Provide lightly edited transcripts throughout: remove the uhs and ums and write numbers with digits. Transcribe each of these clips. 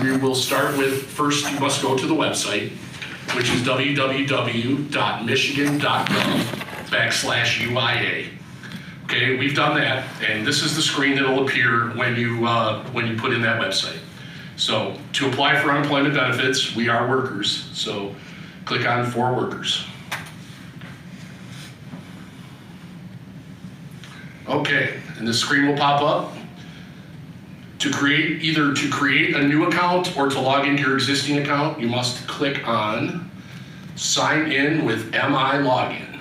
we will start with, first you must go to the website, which is www.michigan.gov/UIA. Okay, we've done that, and this is the screen that will appear when you put in that website. So to apply for unemployment benefits, we are workers, so click on For Workers. Okay, and the screen will pop up. Either to create a new account or to log into your existing account, you must click on Sign In with MI Login.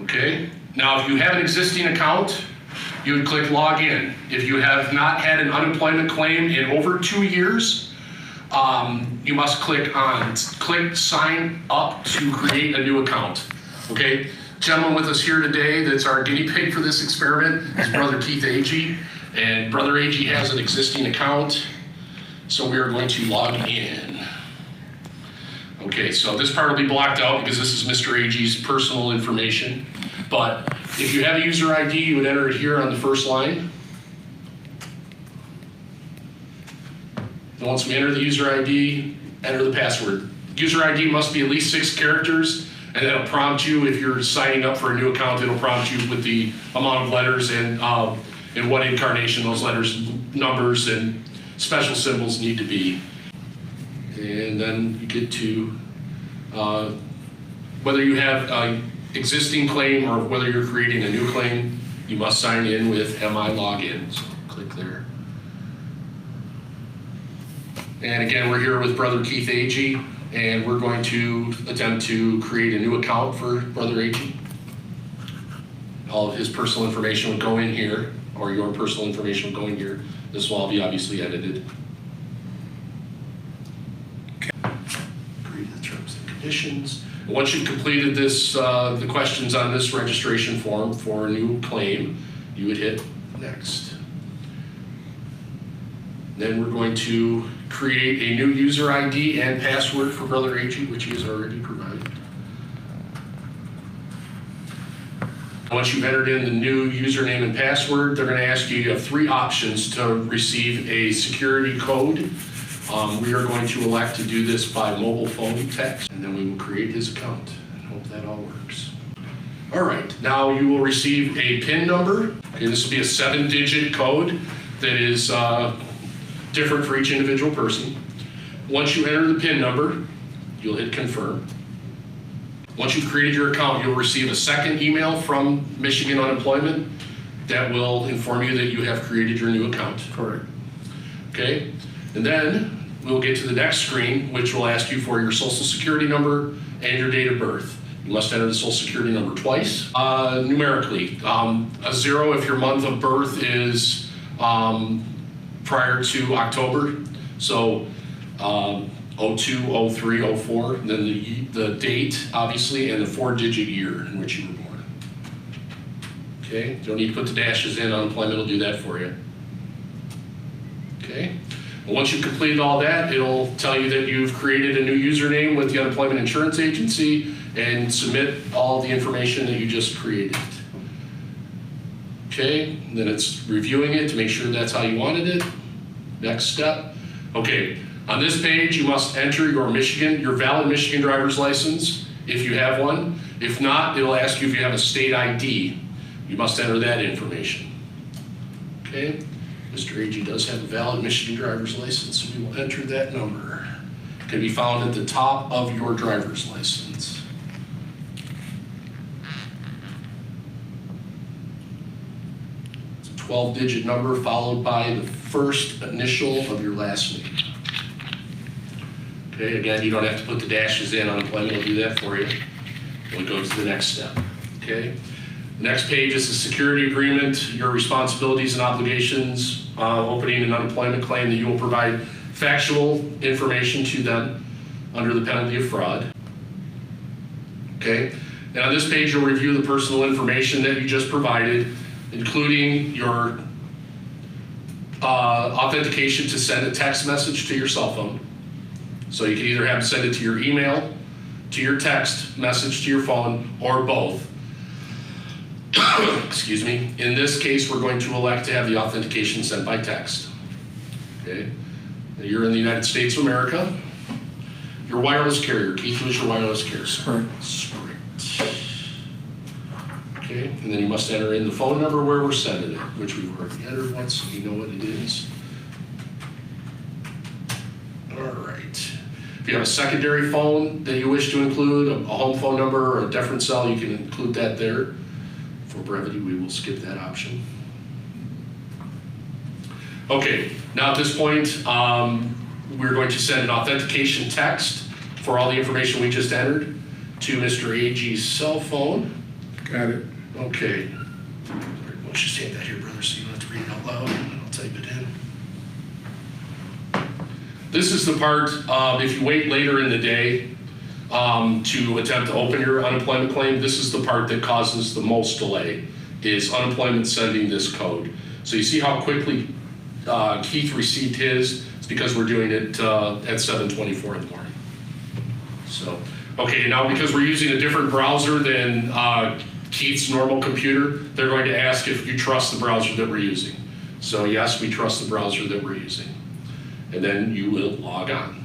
Okay, now if you have an existing account, you would click Log In. If you have not had an unemployment claim in over 2 years, you must click Sign Up to create a new account. Okay, gentleman with us here today that's our guinea pig for this experiment is Brother Keith Agee, and Brother Agee has an existing account, so we are going to log in. Okay, so this part will be blocked out because this is Mr. Agee's personal information, but if you have a user ID, you would enter it here on the first line. And once we enter the user ID, enter the password. User ID must be at least 6 characters, and that'll prompt you, if you're signing up for a new account, it'll prompt you with the amount of letters and what incarnation those letters, numbers, and special symbols need to be. And then you get to whether you have an existing claim or whether you're creating a new claim, you must sign in with MI Login. So click there. And again, we're here with Brother Keith Agee, and we're going to attempt to create a new account for Brother Agee. All of his personal information would go in here, or your personal information would go in here. This will all be obviously edited. Okay. Agree to the terms and conditions. And once you've completed this, the questions on this registration form for a new claim, you would hit Next. Then we're going to create a new user ID and password for Brother Agee, which he has already provided. Once you've entered in the new username and password, they're going to ask you have 3 options to receive a security code. We are going to elect to do this by mobile phone text, and then we will create his account and hope that all works. All right, now you will receive a PIN number. Okay, this will be a 7-digit code that is different for each individual person. Once you enter the PIN number, you'll hit confirm. Once you've created your account, you'll receive a second email from Michigan Unemployment that will inform you that you have created your new account. Correct. Okay, and then we'll get to the next screen, which will ask you for your social security number and your date of birth. You must enter the social security number twice, numerically. A 0 if your month of birth is prior to October, so 02, 03, 04, and then the date, obviously, and the 4-digit year in which you were born. Okay, you don't need to put the dashes in, unemployment will do that for you. Okay, and once you've completed all that, it'll tell you that you've created a new username with the Unemployment Insurance Agency and submit all the information that you just created. Okay, and then it's reviewing it to make sure that's how you wanted it. Next step. Okay, on this page you must enter your valid Michigan driver's license if you have one. If not, it'll ask you if you have a state ID. You must enter that information. Okay, Mr. Agee does have a valid Michigan driver's license, so we will enter that number. It can be found at the top of your driver's license. It's a 12-digit number followed by the first initial of your last name. Okay, again, you don't have to put the dashes in. Unemployment will do that for you. We'll go to the next step. Okay, the next page is the security agreement, your responsibilities and obligations, opening an unemployment claim that you will provide factual information to them under the penalty of fraud. Okay, and on this page you'll review the personal information that you just provided, including your authentication to send a text message to your cell phone. So you can either have send it to your email, to your text message, to your phone, or both. Excuse me. In this case, we're going to elect to have the authentication sent by text. Okay. You're in the United States of America. Your wireless carrier. Keith, who is your wireless carrier? Sprint. Okay. And then you must enter in the phone number where we're sending it, which we've already entered once, so you know what it is. All right. If you have a secondary phone that you wish to include, a home phone number or a different cell, you can include that there. For brevity, we will skip that option. Okay, now at this point, we're going to send an authentication text for all the information we just entered to Mr. AG's cell phone. Got it. Okay. Why don't you just hand that here, brother, so you don't have to read it out loud, and I'll type it in. This is the part, if you wait later in the day to attempt to open your unemployment claim, this is the part that causes the most delay, is unemployment sending this code. So you see how quickly Keith received his? It's because we're doing it at 7:24 in the morning. So, okay, now because we're using a different browser than Keith's normal computer, they're going to ask if you trust the browser that we're using. So yes, we trust the browser that we're using. And then you will log on.